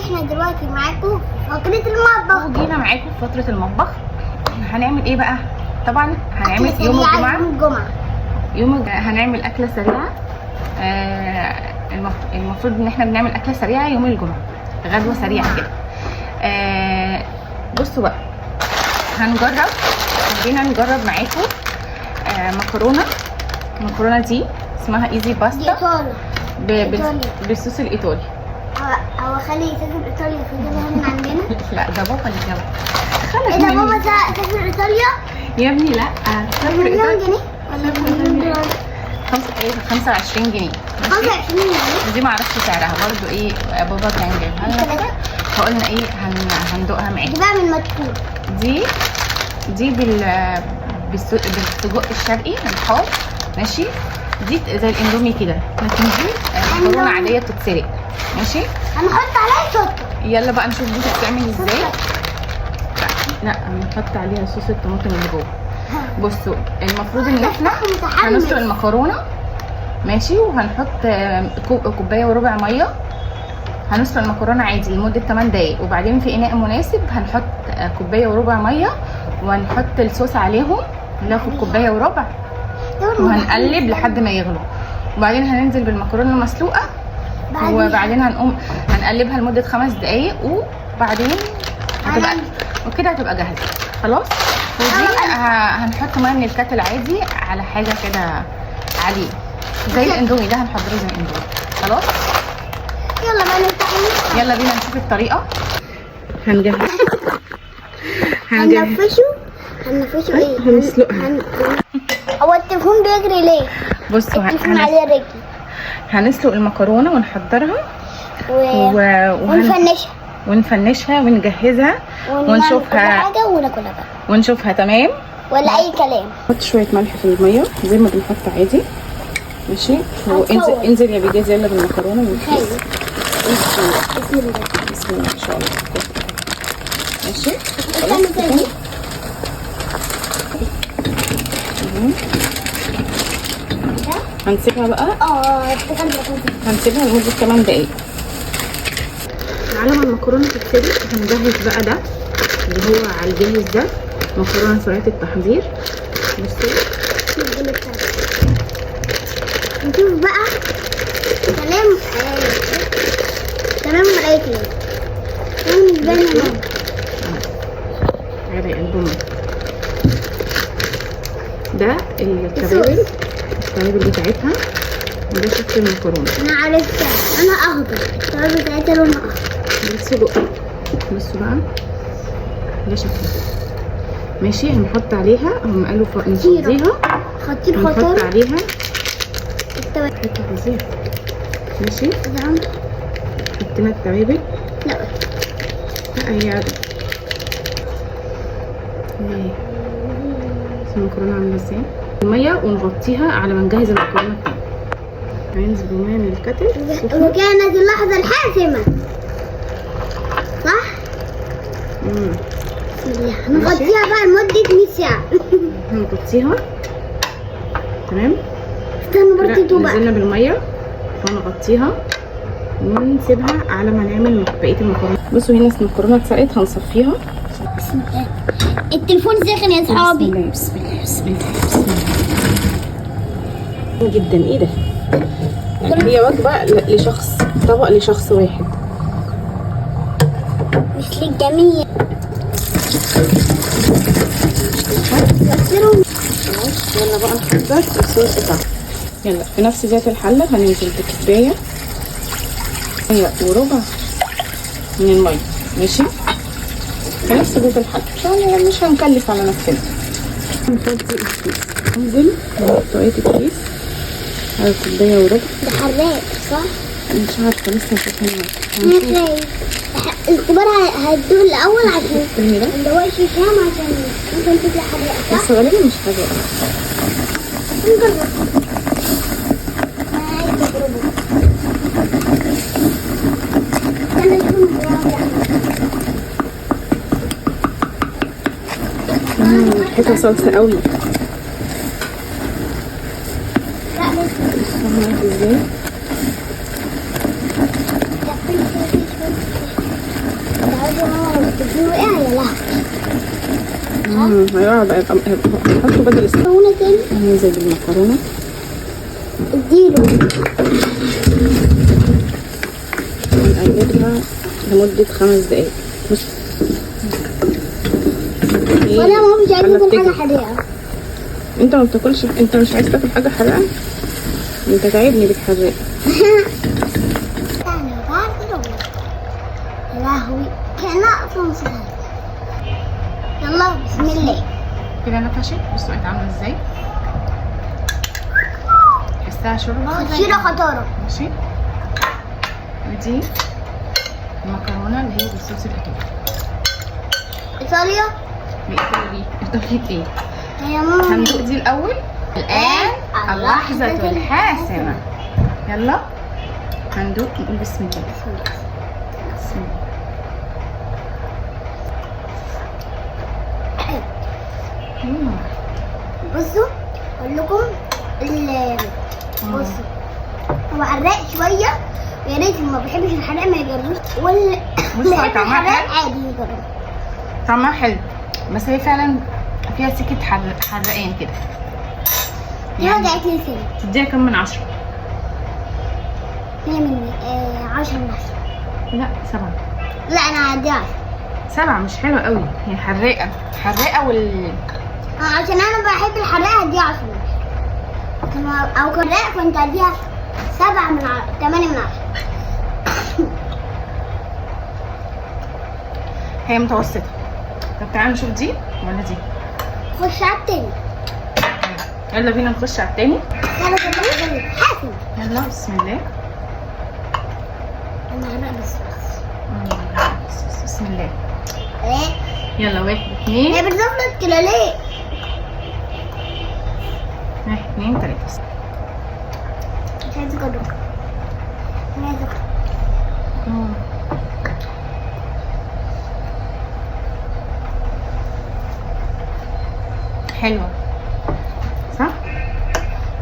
احنا دلوقتي معاكم في فترة المطبخ. وجينا معاكم في فترة المطبخ. هنعمل ايه بقى؟ طبعا هنعمل أكل يوم سريع الجمعة. هنعمل أكلة سريعة. المفروض ان احنا بنعمل أكلة سريعة يوم الجمعة، غدوة سريعة كده. بصوا بقى، حبينا نجرب معاكم مكرونة دي اسمها ايزي باستا بالصوص الايطالي. هو خلي يسافر ايطاليا في من عندنا. لا ده بابا اللي جابه. ايه ده بابا سافر ايطاليا يا ابني؟ لا سافر مليون ايطاليا. جنيه ولا مليون دولار؟ 25 جنيه. 25 جنيه دي معرفش سعرها برضو ايه، بابا كان جايبها لنا كده فقلنا ايه هندوقها معاكم. دي بقى من مدفون. دي بالسجق الشرقي الحار، ماشي. دي زي الاندومي كده، لكن دي مكرونه عاديه بتتسلق، ماشي. هنحط عليها شطه. يلا بقى نشوف دي بتتعمل ازاي. لا هنحط عليها صوص الطماطم اللي جوه. بصوا، المفروض ان احنا هنسلق المكرونه، ماشي، وهنحط كوبايه وربع ميه. هنسلق المكرونه عادي لمده 8 دقايق، وبعدين في اناء مناسب هنحط كوبايه وربع ميه، وهنحط الصوص عليهم اللي هو في الكوبايه وربع، وهنقلب لحد ما يغلوا. وبعدين هننزل بالمكرونه المسلوقه، وبعدين هنقلبها لمده 5 دقايق، وبعدين هتبقى جاهزه خلاص. ودي هنحط ميه من الكاتل عادي على حاجه كده عليه زي الاندومي ده، هنحضره زي الاندومي خلاص. يلا بقى نفتح. يلا بينا نشوف الطريقه. هنجهز هننفشه ايه؟ هنسلقها. هو التليفون بيجري ليه؟ بصوا التليفون عليه رجل. هنسلق المكرونه ونحضرها ونفنشها ونجهزها ونشوفها حاجه وناكلها بقى ونشوفها تمام ولا اي كلام. نحط شويه ملح في الميه زي ما بنحط عادي، ماشي. انزل يا بيجاز يلا بالمكرونه من الكيس. بسم الله ما شاء الله، ماشي. خلاص هنسيبها بقى. هنسيبها لمده 8 دقايق على ما المكرونه تتسلق. هنجهز بقى ده اللي هو على الجاهز ده، مكرونه سريعه التحضير. بصوا نشوف بقى كلام ولا اي كلام. مش باين على قلبهم. ده التوابل بتاعتها، وده شكل المكرونه. انا عرفتها، انا اخضر، التوابل بتاعتها لونها اخضر. بصوا بقى ده شكلها، ماشي. هنحط عليها، هم قالوا نفضيها، هنحط عليها التوابل، ماشي. حطينا التوابل. لا هي المكرونه عامله ازاي. الميه ونغطيها على ما نجهز المكرونه بتاعتنا. هننزل بالميه من الكتل. وكانت اللحظه الحاسمه، صح؟ هنغطيها بقى لمده 100 ساعه. هنغطيها تمام. استنوا برضه بقى. نزلنا بالميه ونغطيها ونسيبها على ما نعمل بقيه المكرونه. بصوا هنا المكرونه اتسلقت، هنصفيها. بسم الله. التليفون ساخن يا صحابي. بسم الله جدا. ايه ده؟ هي وجبه لشخص، طبق لشخص واحد، مش للجميع. يلا بقى نحضر الصوص بتاعنا. يلا في نفس ذات الحله هننزل بكوبايه وربع من الميه، ماشي، في نفس ذات الحله عشان مش هنكلف على نفسنا. نفضي الكيس، ننزل بطاقية الكيس على كوبايه وربع. ده حراق صح؟ مش عارفه لسه شايفينها. الاختبار هتدوق الاول عشان ما تدوقش كام، عشان ممكن تطلع حراقه صح؟ بس غالبا مش حراقه. نجرب. عايز تجربه. ريحتها صلصه قوي. لا لسه. ازاي؟ وقع يا لهوي. هيقعد هيحطه بدل مكرونة تاني. هننزل بالمكرونة. اديله. هنقلبها لمدة 5 دقايق. بص. وانا ما مش عايزة اكل حاجة حرقة. انت ما بتاكلش، انت مش عايز تاكل حاجة حرقة؟ انت تعبني بالحراق. يا لهوي كأنها اصلا سهلة. يلا بسم الله. كده نفشت. بصوا بقت عاملة ازاي. تحسها شوربة. شيرة خطارة. ماشي. ودي المكرونة اللي هي بالصوص الإيطالي. ايطاليا. بإيطالي. إيطالية ايه؟ يا ماما. هندوق دي الأول. الآن اللحظة الحاسمة. يلا هندوق. نقول بسم الله. بسم الله. بصوا اقول لكم بصوا هو حراق شويه، ويا ريت اللي ما بيحبش الحراق ما يجربوش، واللي بيحب الحراق عادي يجرب. طعمها حلو بس هي فعلا فيها سكة حرقان كده. دي وجعت لي سنة. تديها كم من 10؟ هي من 10 من 10. لا 7. لا انا هديها 10. 7 مش حلوة قوي، هي حراقة عشان انا بحب الحراق هديها 10 من 10. او كراق كنت هديها 7 من 8 من 10. هي متوسطة. طب تعالوا نشوف دي ولا دي. خش على التاني. يلا بينا نخش على التاني. يلا كمان حاسم. يلا بسم الله. انا هرق بس. بسم الله. ايه؟ يلا 1 2. هي بتزفلت كده ليه؟ 1 2 3. مش عايزة اجرب. انا عايزة اجرب. حلوة صح؟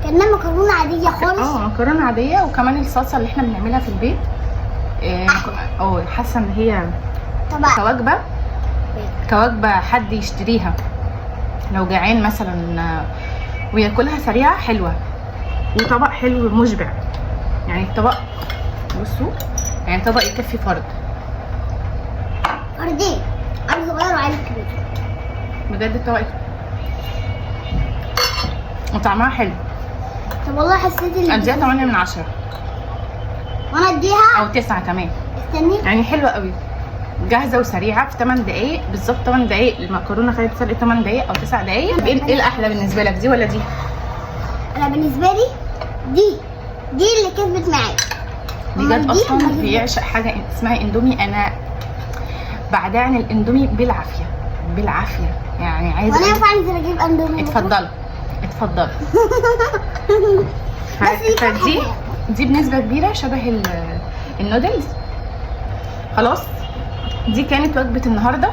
كأنها مكرونة عادية خالص. مكرونة عادية، وكمان الصلصة اللي احنا بنعملها في البيت. حاسة ان هي طبعا كوجبة حد يشتريها لو جعان مثلا وياكلها سريعة. حلوة وطبق حلو مشبع. يعني الطبق بصوا يعني طبق يكفي فرد. فردين، عيل صغير وعيل كبير. بجد الطبق وطعمها حلو. طب والله حسيت ان اديها 8 من 10 وانا اديها او 9 كمان. استني. يعني حلوة قوي، جاهزة وسريعة في 8 دقايق بالظبط. 8 دقايق المكرونة خدت سلق 8 دقايق او 9 دقايق. ايه الاحلى بالنسبة لك، دي ولا دي؟ انا بالنسبة لي دي اللي كسبت معايا. بجد اصلا بيعشق حاجة اسمها اندومي. انا بعدها عن الاندومي بالعافية يعني عايزة. وانا ينفع انزل اجيب اندومي؟ اتفضلوا. دي بنسبة كبيرة شبه النودلز. خلاص دي كانت وجبة النهاردة.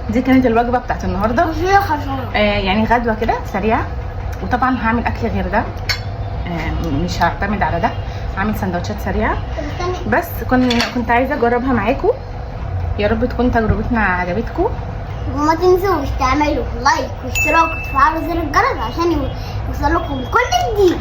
دي كانت الوجبة بتاعت النهاردة. يعني غدوة كده سريعة. وطبعا هعمل اكل غير ده، مش هعتمد على ده. هعمل سندوتشات سريعة بس كنت عايزة اجربها معاكم. يا رب تكون تجربتنا عجبتكم. وما تنسوش تعملوا لايك واشتراك وتفعلوا زر الجرس عشان يوصلكم كل جديد.